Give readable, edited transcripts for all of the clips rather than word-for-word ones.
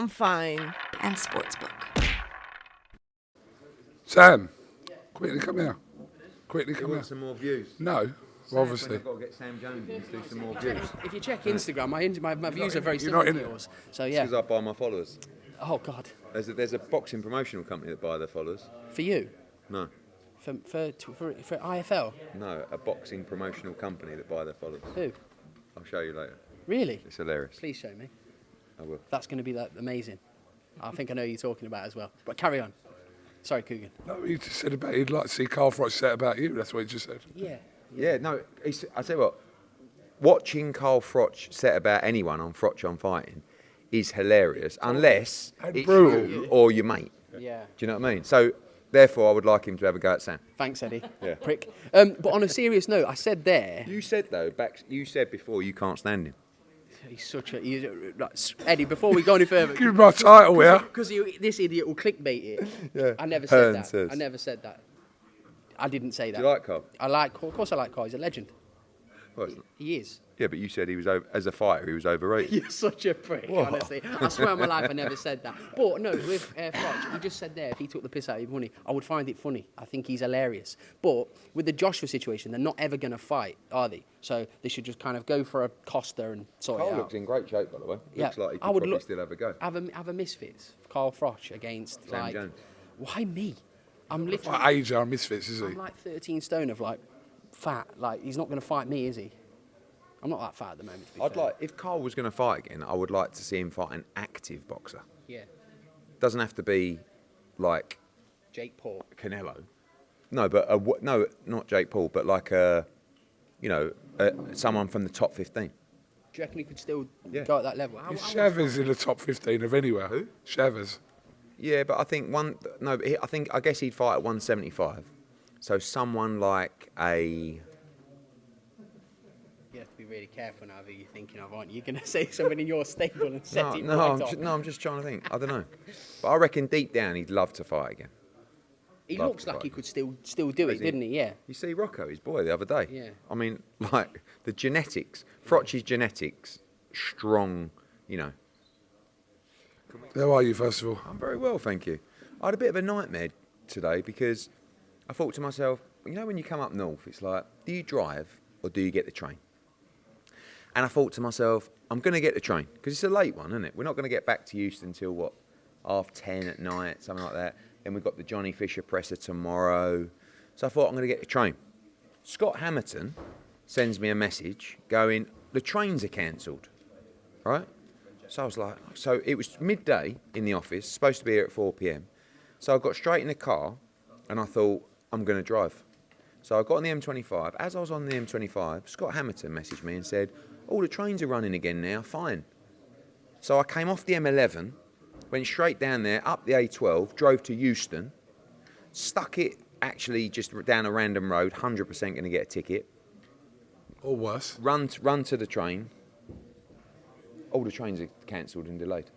I'm fine. And Sportsbook. Sam, quickly come here. Quickly You come here. want some more views? No, well, obviously. I've got to get Sam Jones in to do some more views. If you check Instagram, my views are very you're similar not to in it. yours. So yeah. Because I buy my followers. Oh God. There's a boxing promotional company that buy their followers. For you? No. For IFL? No, a boxing promotional company that buy their followers. Who? I'll show you later. Really? It's hilarious. Please show me. I will. That's going to be amazing. I think I know who you're talking about as well. But carry on. Sorry, Kugan. No, he just said about he'd like to see Carl Froch set about you. That's what he just said. Yeah. Yeah, no, I tell you what, watching Carl Froch set about anyone on Froch on Fighting is hilarious, unless And it's brutal. you or your mate. Yeah. Do you know what I mean? So, therefore, I would like him to have a go at Sam. Thanks, Eddie. Yeah. Prick. But on a serious note, I said there. You said, though, you said before you can't stand him. He's such a. Eddie, before we go any further. Give me my title here. Because this idiot will clickbait it. Yeah. I never said HEARN that. says. I never said that. I didn't say that. Do you like Carl? Of course I like Carl. He's a legend. Well, it's not- He is. yeah, but you said he was as a fighter, he was overrated. You're such a prick, honestly. I swear on my life I never said that. But no, with Froch, he just said there, if he took the piss out of your money, I would find it funny. I think he's hilarious. But with the Joshua situation, they're not ever going to fight, are they? So they should just kind of go for a Costa and sort it Carl out. looks in great shape, by the way. Yeah, Looks like he I could would probably look- still have a go. Have a misfits, Carl Froch against, Sam like... Jones. Why me? I'm literally... What age are misfits, is he? I'm like 13 stone of, like, fat. Like, he's not going to fight me, is he? I'm not that fat at the moment, to be I'd fair. like, if Carl was going to fight again, I would like to see him fight an active boxer. Yeah. Doesn't have to be like Jake Paul. Canelo. No, but no, not Jake Paul, but like someone from the top 15. Do you reckon he could still Yeah. go at that level? Is Chavez in the top 15 of anywhere? Who? Chavez. Yeah, but I think I guess he'd fight at 175. So someone like a. You have to be really careful now who you're thinking of, aren't you? You're going to say something in your stable and set it right off. I'm just trying to think. I don't know, but I reckon deep down he'd love to fight again. He love looks to like fight. he could still do it, Does he? didn't he? Yeah. You see Rocco, his boy, the other day. Yeah. I mean, like the genetics, Froch's genetics, strong. How are you, first of all? I'm very well, thank you. I had a bit of a nightmare today because I thought to myself, when you come up north, it's like, do you drive or do you get the train? And I thought to myself, I'm going to get the train because it's a late one, isn't it? We're not going to get back to Euston until, 10:30 at night, something like that. Then we've got the Johnny Fisher presser tomorrow. So I thought I'm going to get the train. Scott Hamilton sends me a message going, the trains are cancelled, right? So I was like, so it was midday in the office, supposed to be here at 4 p.m. So I got straight in the car and I thought, I'm going to drive. So I got on the M25. As I was on the M25, Scott Hamilton messaged me and said, the trains are running again now, fine. So I came off the M11, went straight down there, up the A12, drove to Euston, stuck it actually just down a random road, 100% going to get a ticket. Or worse. Run to the train. All the trains are cancelled and delayed.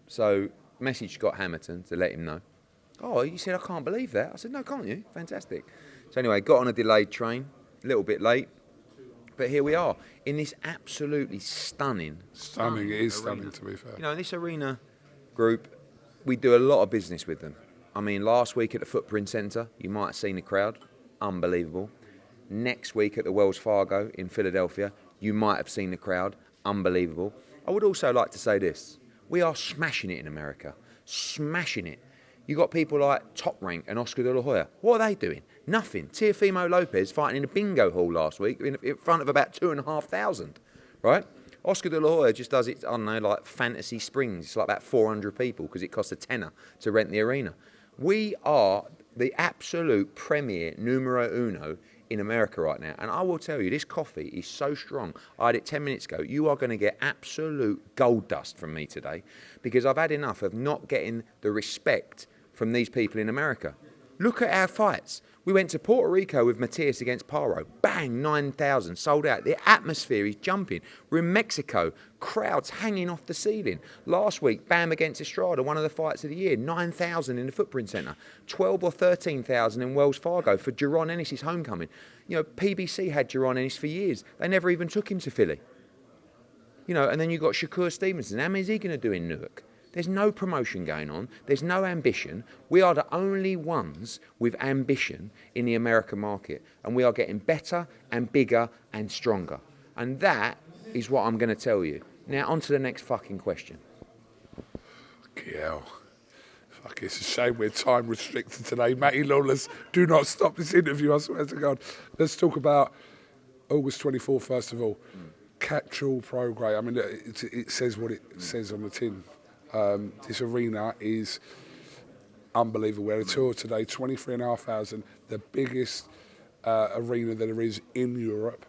So message Scott Hamilton to let him know. Oh, he said, I can't believe that. I said, no, can't you? Fantastic. So anyway, got on a delayed train, a little bit late. But here we are, in this absolutely stunning Stunning, it is arena. stunning, to be fair. In this arena group, we do a lot of business with them. I mean, last week at the Footprint Centre, you might have seen the crowd. Unbelievable. Next week at the Wells Fargo in Philadelphia, you might have seen the crowd. Unbelievable. I would also like to say this. We are smashing it in America. Smashing it. You got people like Top Rank and Oscar De La Hoya. What are they doing? Nothing. Teofimo Lopez fighting in a bingo hall last week in front of about 2,500, right? Oscar De La Hoya just does it, I don't know, like Fantasy Springs. It's like about 400 people because it costs a tenner to rent the arena. We are the absolute premier numero uno in America right now. And I will tell you, this coffee is so strong. I had it 10 minutes ago. You are going to get absolute gold dust from me today because I've had enough of not getting the respect from these people in America. Look at our fights. We went to Puerto Rico with Matias against Paro. Bang, 9,000, sold out. The atmosphere is jumping. We're in Mexico, crowds hanging off the ceiling. Last week, Bam against Estrada, one of the fights of the year, 9,000 in the Footprint Centre. 12 or 13,000 in Wells Fargo for Jaron Ennis' homecoming. PBC had Jaron Ennis for years. They never even took him to Philly. You know, and then you've got Shakur Stevenson. How many is he going to do in Newark? There's no promotion going on. There's no ambition. We are the only ones with ambition in the American market. And we are getting better and bigger and stronger. And that is what I'm going to tell you. Now, on to the next fucking question. Yeah. Fuck, it's a shame we're time restricted today. Matty Lawless, do not stop this interview, I swear to God. Let's talk about August 24th, first of all. Catterall Pro Grade. I mean, it says what it says on the tin. This arena is unbelievable. We're on tour today, 23,500, the biggest arena that there is in Europe.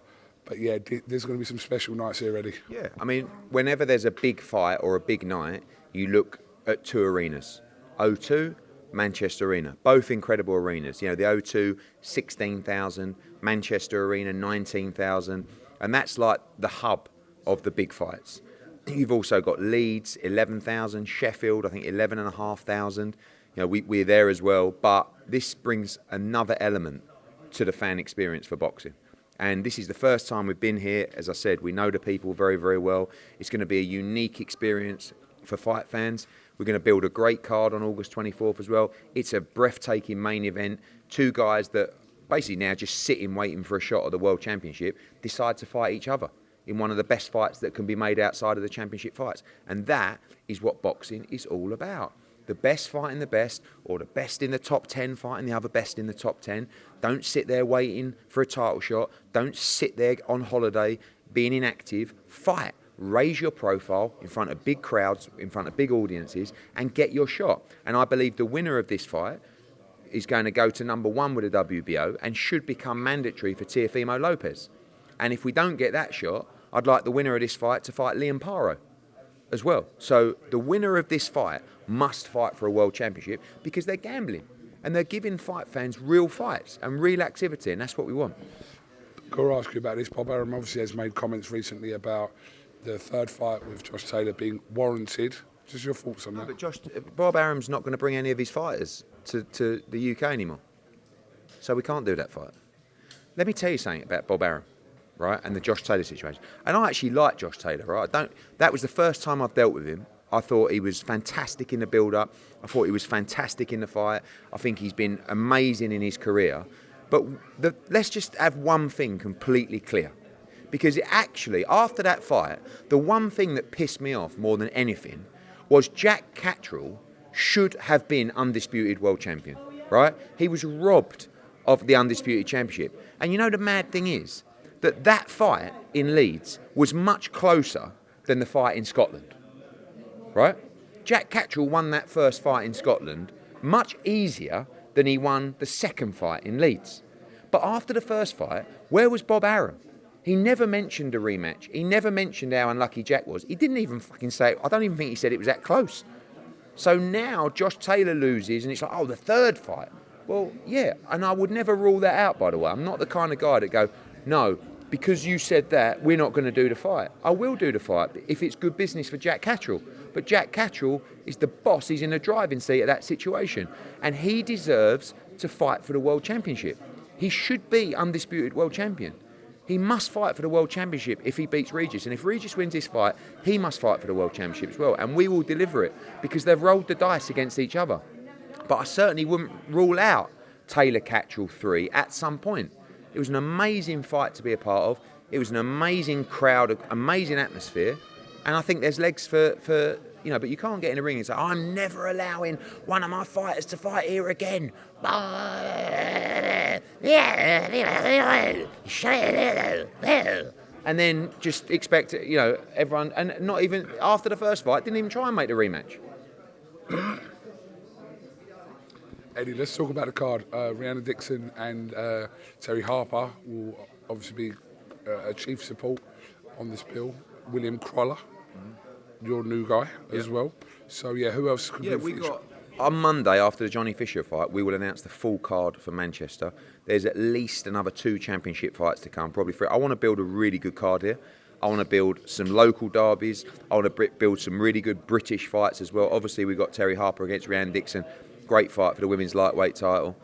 But yeah, there's going to be some special nights here, Eddie. Yeah, I mean, whenever there's a big fight or a big night, you look at two arenas. O2, Manchester Arena, both incredible arenas. You know, the O2, 16,000, Manchester Arena, 19,000. And that's like the hub of the big fights. You've also got Leeds, 11,000, Sheffield, I think 11,500. You know, we're there as well. But this brings another element to the fan experience for boxing. And this is the first time we've been here. As I said, we know the people very, very well. It's going to be a unique experience for fight fans. We're going to build a great card on August 24th as well. It's a breathtaking main event. Two guys that basically now just sitting waiting for a shot at the World Championship decide to fight each other in one of the best fights that can be made outside of the championship fights. And that is what boxing is all about. The best fighting the best, or the best in the top 10 fighting the other best in the top 10. Don't sit there waiting for a title shot. Don't sit there on holiday being inactive. Fight. Raise your profile in front of big crowds, in front of big audiences, and get your shot. And I believe the winner of this fight is going to go to number 1 with the WBO and should become mandatory for Teofimo Lopez. And if we don't get that shot, I'd like the winner of this fight to fight Liam Paro as well. So the winner of this fight must fight for a world championship because they're gambling and they're giving fight fans real fights and real activity, and that's what we want. Got to ask you about this. Bob Arum obviously has made comments recently about the third fight with Josh Taylor being warranted. Just your thoughts on that? But Bob Arum's not going to bring any of his fighters to the UK anymore. So we can't do that fight. Let me tell you something about Bob Arum, right, and the Josh Taylor situation. And I actually like Josh Taylor, right? That was the first time I've dealt with him. I thought he was fantastic in the build-up. I thought he was fantastic in the fight. I think he's been amazing in his career. But let's just have one thing completely clear. Because actually, after that fight, the one thing that pissed me off more than anything was Jack Catterall should have been undisputed world champion, right? He was robbed of the undisputed championship. And you know the mad thing is that fight in Leeds was much closer than the fight in Scotland, right? Jack Catterall won that first fight in Scotland much easier than he won the second fight in Leeds. But after the first fight, where was Bob Arum? He never mentioned a rematch. He never mentioned how unlucky Jack was. He didn't even fucking say it. I don't even think he said it was that close. So now Josh Taylor loses and it's like, oh, the third fight. Well, yeah, and I would never rule that out, by the way. I'm not the kind of guy that go, no, because you said that, we're not going to do the fight. I will do the fight if it's good business for Jack Catterall. But Jack Catterall is the boss. He's in the driving seat of that situation. And he deserves to fight for the world championship. He should be undisputed world champion. He must fight for the world championship if he beats Regis. And if Regis wins this fight, he must fight for the world championship as well. And we will deliver it because they've rolled the dice against each other. But I certainly wouldn't rule out Taylor-Catterall 3 at some point. It was an amazing fight to be a part of. It was an amazing crowd, amazing atmosphere. And I think there's legs for you know, but you can't get in a ring and say, I'm never allowing one of my fighters to fight here again. And then just expect, you know, everyone, and not even after the first fight, didn't even try and make the rematch. Eddie, let's talk about the card. Rhiannon Dixon and Terry Harper will obviously be a chief support on this bill. William Croller, your new guy as well. So yeah, who else could be we got on Monday after the Johnny Fisher fight, we will announce the full card for Manchester. There's at least another 2 championship fights to come, probably 3. I want to build a really good card here. I want to build some local derbies. I want to build some really good British fights as well. Obviously, we've got Terry Harper against Rhiannon Dixon. Great fight for the women's lightweight title.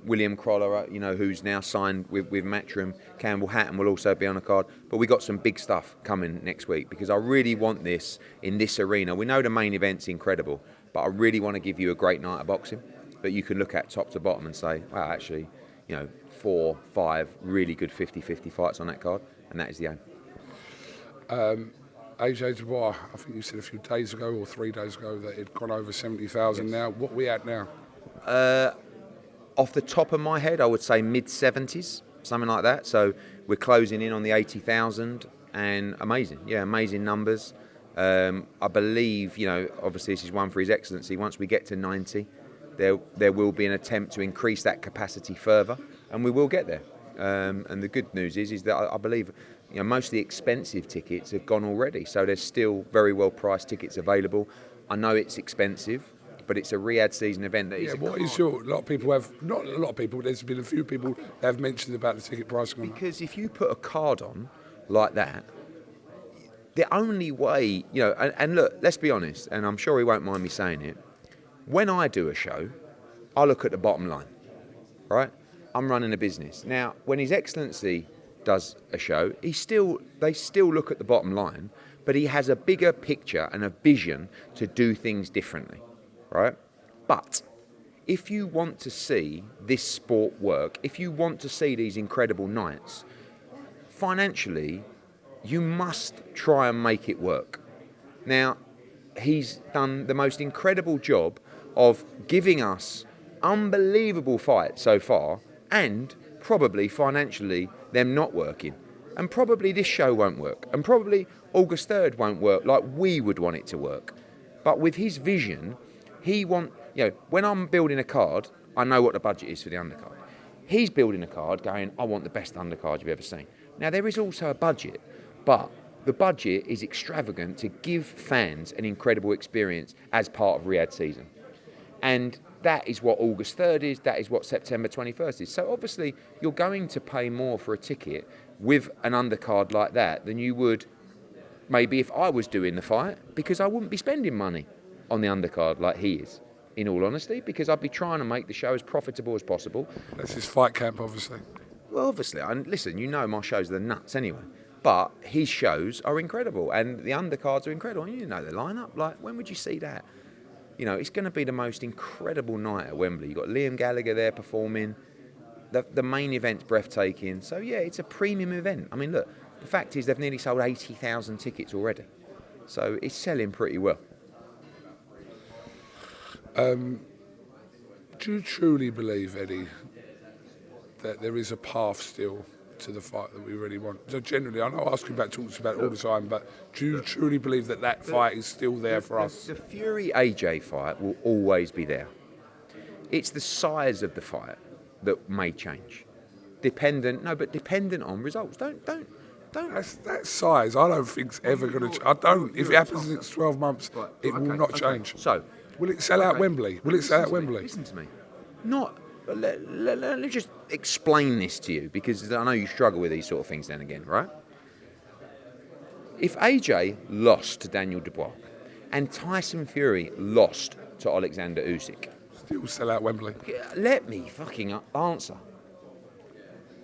William Croller, who's now signed with Matchroom. Campbell Hatton will also be on a card. But we got some big stuff coming next week because I really want this in this arena. We know the main event's incredible, but I really want to give you a great night of boxing that you can look at top to bottom and say, wow, actually, 4, 5 really good 50-50 fights on that card, and that is the aim. AJ Dubois, I think you said a few days ago or 3 days ago that it'd gone over 70,000 now. What are we at now? Off the top of my head, I would say mid-70s, something like that. So we're closing in on the 80,000, and amazing numbers. I believe, obviously this is one for His Excellency. Once we get to 90, there will be an attempt to increase that capacity further, and we will get there. And the good news is that I believe most of the expensive tickets have gone already, so there's still very well priced tickets available. I know it's expensive, but it's a Riyadh season event. That is a lot of people have, not a lot of people, there's been a few people that have mentioned about the ticket pricing. Because if you put a card on like that, the only way, and look, let's be honest, and I'm sure he won't mind me saying it, when I do a show, I look at the bottom line, right? I'm running a business. Now, when His Excellency does a show, they still look at the bottom line, but he has a bigger picture and a vision to do things differently, right? But if you want to see this sport work, if you want to see these incredible nights, financially, you must try and make it work. Now, he's done the most incredible job of giving us unbelievable fights so far, and probably financially them not working. And probably this show won't work. And probably August 3rd won't work like we would want it to work. But with his vision, when I'm building a card, I know what the budget is for the undercard. He's building a card going, I want the best undercard you've ever seen. Now, there is also a budget, but the budget is extravagant to give fans an incredible experience as part of Riyadh season. And that is what August 3rd is, that is what September 21st is. So obviously, you're going to pay more for a ticket with an undercard like that than you would maybe if I was doing the fight, because I wouldn't be spending money on the undercard like he is, in all honesty, because I'd be trying to make the show as profitable as possible. That's his fight camp, obviously. Well, obviously, and listen, my shows are the nuts anyway, but his shows are incredible, and the undercards are incredible, and the lineup, like, when would you see that? It's going to be the most incredible night at Wembley. You've got Liam Gallagher there performing. The main event's breathtaking. So, yeah, it's a premium event. I mean, look, the fact is they've nearly sold 80,000 tickets already. So it's selling pretty well. Do you truly believe, Eddie, that there is a path still to the fight that we really want? So generally, I know I ask you about, talk to you about it all the time, but do you truly believe that fight is still there for us? The Fury-AJ fight will always be there. It's the size of the fight that may change. Dependent on results. Don't. That size, I don't think's ever going to. I don't. If it happens in the next 12 months, it will not change. So, will it sell out Wembley? Will it sell out Wembley? Listen to me. Let me just explain this to you, because I know you struggle with these sort of things then again, right? If AJ lost to Daniel Dubois and Tyson Fury lost to Alexander Usyk, still sell out Wembley. Let me fucking answer.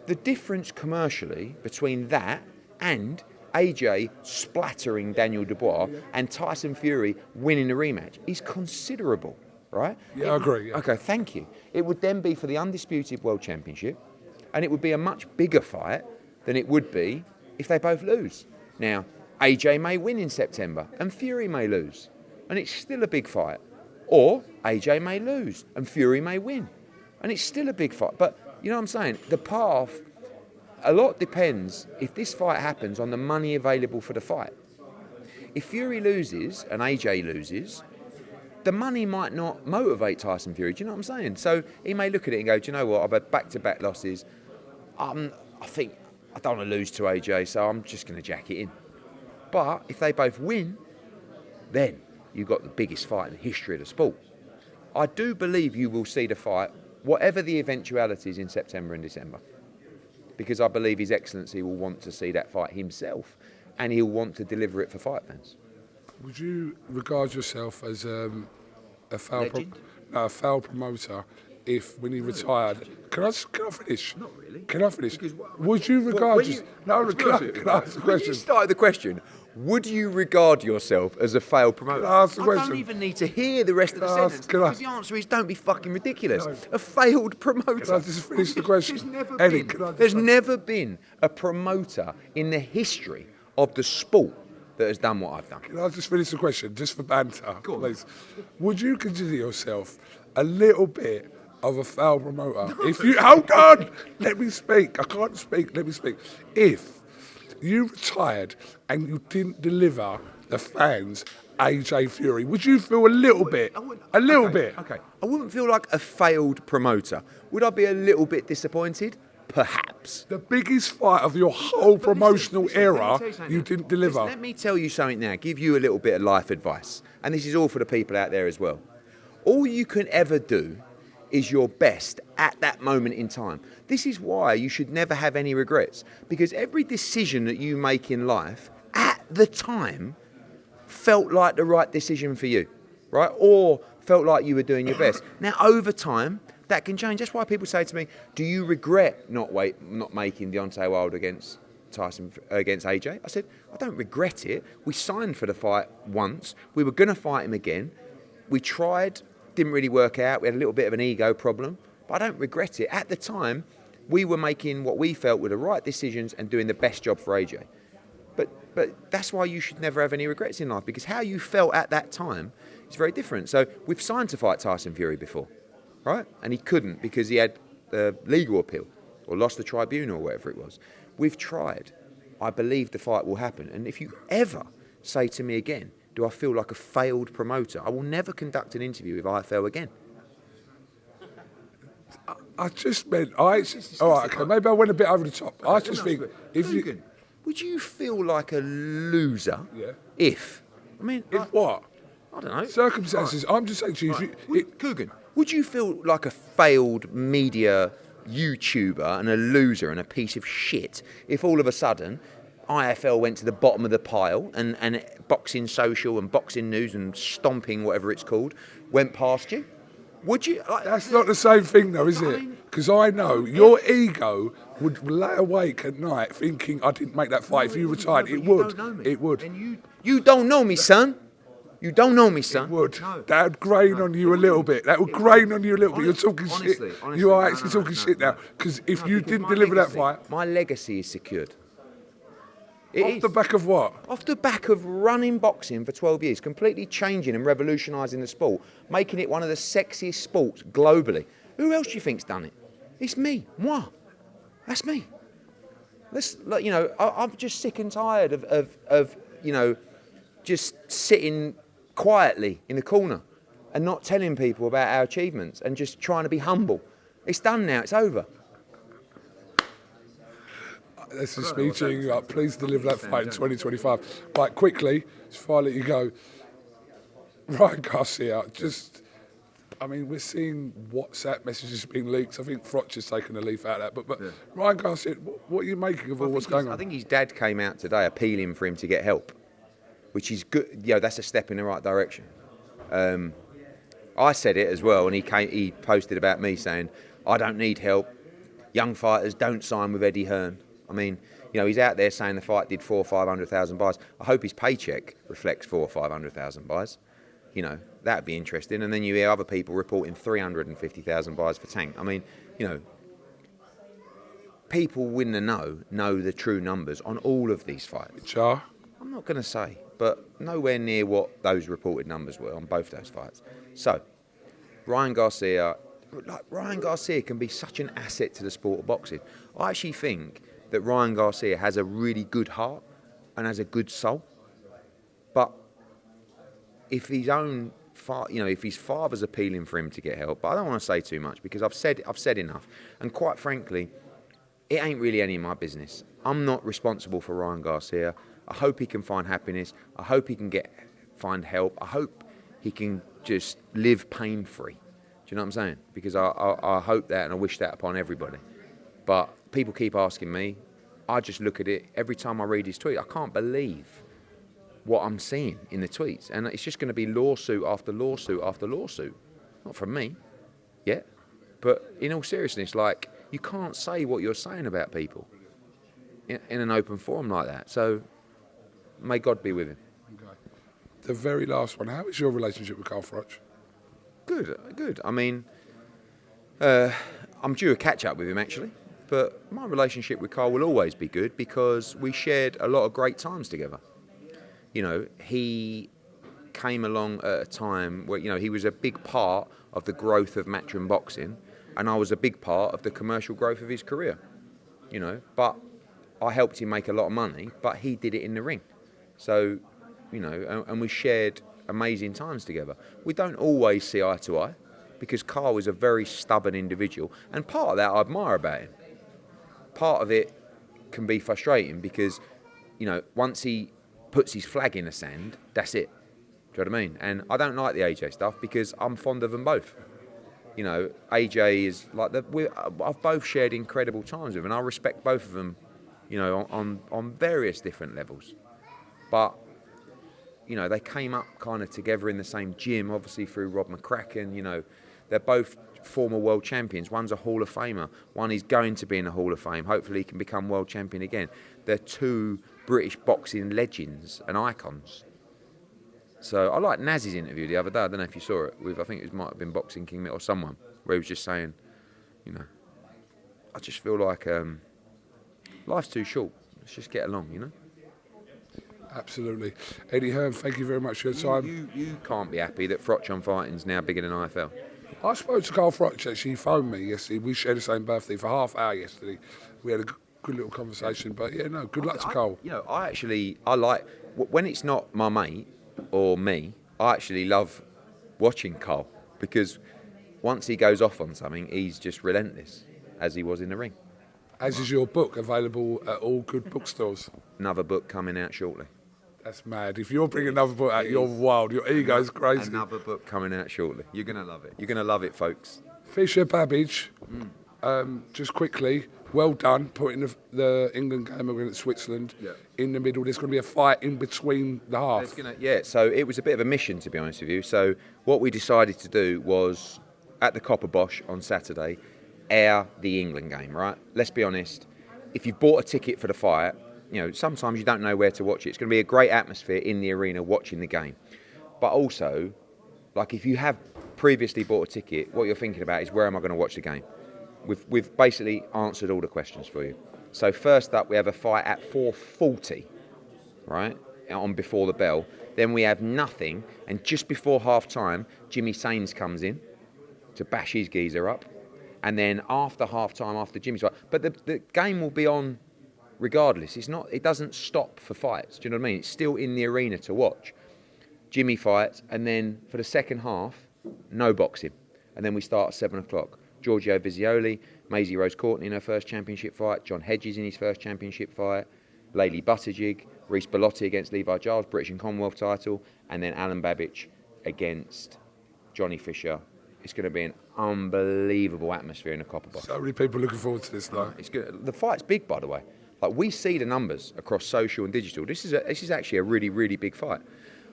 The difference commercially between that and AJ splattering Daniel Dubois and Tyson Fury winning the rematch is considerable, right? Yeah, I agree. Yeah. Okay, thank you. It would then be for the undisputed world championship, and it would be a much bigger fight than it would be if they both lose. Now, AJ may win in September and Fury may lose, and it's still a big fight. Or AJ may lose and Fury may win, and it's still a big fight. But you know what I'm saying? The path, a lot depends if this fight happens on the money available for the fight. If Fury loses and AJ loses, the money might not motivate Tyson Fury. Do you know what I'm saying? So he may look at it and go, do you know what? I've had back-to-back losses. I think I don't want to lose to AJ, so I'm just going to jack it in. But if they both win, then you've got the biggest fight in the history of the sport. I do believe you will see the fight, whatever the eventualities, in September and December. Because I believe His Excellency will want to see that fight himself, and he'll want to deliver it for fight fans. Would you regard yourself as a foul promoter if when he retired. Can I finish? Not really. Can I finish? Because Would you regard? when you- No, to be can I honest with you, ask the when question? you started the question, would you regard yourself as a failed promoter? Can I ask the I question? don't even need to hear the rest of the Can I ask- sentence. can I- Because the answer is don't be fucking ridiculous. No. A failed promoter. Can I just finish the question? There's never Eddie, been, can I just there's say- never been a promoter in the history of the sport that has done what I've done. Can I just finish the question, just for banter, Go on. please? Would you consider yourself a little bit of a foul promoter? If you hold on, let me speak. I can't speak. Let me speak. If you retired and you didn't deliver the fans AJ Fury, would you feel a little bit? A little bit. Okay. I wouldn't feel like a failed promoter. Would I be a little bit disappointed? Perhaps. The biggest fight of your whole promotional Listen, let me era, tell you something you now. didn't deliver. Listen, let me tell you something now, give you a little bit of life advice. And this is all for the people out there as well. All you can ever do is your best at that moment in time. This is why you should never have any regrets. Because every decision that you make in life, at the time, felt like the right decision for you, right? Or felt like you were doing your best. Now, over time, that can change. That's why people say to me, do you regret not making Deontay Wilder against AJ? I said, I don't regret it. We signed for the fight once. We were going to fight him again. We tried, didn't really work out. We had a little bit of an ego problem, but I don't regret it. At the time, we were making what we felt were the right decisions and doing the best job for AJ. But that's why you should never have any regrets in life, because how you felt at that time is very different. So we've signed to fight Tyson Fury before, right? And he couldn't because he had the legal appeal or lost the tribunal or whatever it was. We've tried. I believe the fight will happen. And if you ever say to me again, do I feel like a failed promoter, I will never conduct an interview with IFL again. I just meant, all right, okay, maybe I went a bit over the top. I just think, if you... KUGAN, would you feel like a loser Yeah. if, I mean, If what? I don't know. Circumstances. I'm just saying to you, if you KUGAN, would you feel like a failed media YouTuber and a loser and a piece of shit if all of a sudden IFL went to the bottom of the pile and Boxing Social and Boxing News and Stomping, whatever it's called, went past you? Would you? that's not the same thing though, is it? Because I know your ego would lay awake at night thinking I didn't make that fight. If you retired, it would. It would. And you don't know me, son. You don't know me, son. It would. No. That would grain on you a little bit. That would grain on you a little bit. You're talking Honestly, shit. honestly, You are no, actually no, talking no, shit no. now. Because if No, you because didn't my deliver that legacy- fight, my legacy is secured. It off is. the back of what? Off the back of running boxing for 12 years, completely changing and revolutionising the sport, making it one of the sexiest sports globally. Who else do you think's done it? It's me, moi. That's me. I'm just sick and tired of just sitting quietly in the corner and not telling people about our achievements and just trying to be humble. It's done now. It's over. This is me cheering you up. Please deliver that fight in 2025. Right, quickly, before I let you go, Ryan Garcia, we're seeing WhatsApp messages being leaked. I think Froch has taken a leaf out of that. But Yeah. Ryan Garcia, what are you making of all what's going on? I think his dad came out today appealing for him to get help, which is good. That's a step in the right direction. I said it as well, and he posted about me saying, I don't need help. Young fighters don't sign with Eddie Hearn. I mean, he's out there saying the fight did 400,000 or 500,000 buys. I hope his paycheck reflects 400,000 or 500,000 buys. That'd be interesting. And then you hear other people reporting 350,000 buys for Tank. I mean, people in the know the true numbers on all of these fights. Char? I'm not going to say, but nowhere near what those reported numbers were on both those fights. So, Ryan Garcia can be such an asset to the sport of boxing. I actually think that Ryan Garcia has a really good heart and has a good soul. But if his father's appealing for him to get help, but I don't want to say too much because I've said enough. And quite frankly, it ain't really any of my business. I'm not responsible for Ryan Garcia. I hope he can find happiness. I hope he can find help. I hope he can just live pain-free. Do you know what I'm saying? Because I hope that and I wish that upon everybody. But people keep asking me. I just look at it every time I read his tweet. I can't believe what I'm seeing in the tweets. And it's just going to be lawsuit after lawsuit after lawsuit. Not from me. Yet. But in all seriousness, like, you can't say what you're saying about people in an open forum like that. So may God be with him. Okay. The very last one, how is your relationship with Carl Froch? Good. I mean, I'm due a catch-up with him, actually. But my relationship with Carl will always be good because we shared a lot of great times together. You know, he came along at a time where, you know, he was a big part of the growth of Matchroom Boxing, and I was a big part of the commercial growth of his career. You know, but I helped him make a lot of money, but he did it in the ring. So, you know, and we shared amazing times together. We don't always see eye to eye because Carl is a very stubborn individual, and part of that I admire about him. Part of it can be frustrating because, you know, once he puts his flag in the sand, that's it. Do you know what I mean? And I don't like the AJ stuff because I'm fond of them both. You know, AJ is like I've both shared incredible times with him, and I respect both of them, you know, on various different levels. But, you know, they came up kind of together in the same gym, obviously through Rob McCracken. You know, they're both former world champions. One's a Hall of Famer. One is going to be in the Hall of Fame. Hopefully he can become world champion again. They're two British boxing legends and icons. So I liked Naz's interview the other day. I don't know if you saw it. With, I think it might have been Boxing King or someone, where he was just saying, you know, I just feel like life's too short. Let's just get along, you know. Absolutely. Eddie Hearn, thank you very much for your time. You can't be happy that Froch on Fighting's now bigger than IFL. I spoke to Carl Froch, actually. He phoned me yesterday. We shared the same birthday for half hour yesterday. We had a good little conversation. But, yeah, no, good luck to Carl. You know, I like, when it's not my mate or me, I actually love watching Carl because once he goes off on something, he's just relentless, as he was in the ring. As is your book, available at all good bookstores. Another book coming out shortly. That's mad. If you're bringing another book out, you're wild. Your ego's crazy. Another book coming out shortly. You're going to love it. You're going to love it, folks. Fisher Babbage, just quickly, well done putting the England game against Switzerland in the middle. There's going to be a fight in between the half. So it was a bit of a mission, to be honest with you. So what we decided to do was, at the Copper Bosch on Saturday, air the England game, right? Let's be honest. If you've bought a ticket for the fight, you know, sometimes you don't know where to watch it. It's going to be a great atmosphere in the arena watching the game. But also, like, if you have previously bought a ticket, what you're thinking about is, where am I going to watch the game? We've basically answered all the questions for you. So first up, we have a fight at 4:40, right, on Before the Bell. Then we have nothing, and just before half-time, Jimmy Sains comes in to bash his geezer up. And then after half-time, after Jimmy's fight, but the game will be on regardless. It doesn't stop for fights. Do you know what I mean? It's still in the arena to watch. Jimmy fights, and then for the second half, no boxing. And then we start at 7 o'clock. Giorgio Vizioli, Maisie Rose Courtney in her first championship fight, John Hedges in his first championship fight, Laylee Buttigieg, Reece Bellotti against Levi Giles, British and Commonwealth title, and then Alan Babbage against Johnny Fisher. It's going to be an unbelievable atmosphere in the Copper Box. So many people looking forward to this, though. It's good. The fight's big, by the way. Like, we see the numbers across social and digital. This is actually a really, really big fight.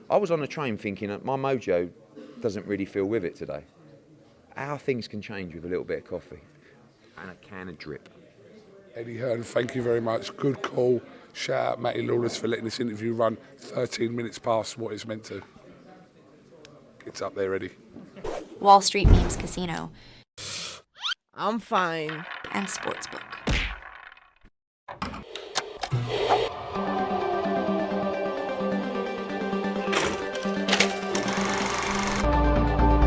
I was on the train thinking that my mojo doesn't really feel with it today. How things can change with a little bit of coffee and a can of drip. Eddie Hearn, thank you very much. Good call. Shout out Matty Lawless for letting this interview run 13 minutes past what it's meant to. It's up there, Eddie. Wall Street Memes Casino. I'm fine. And Sportsbook.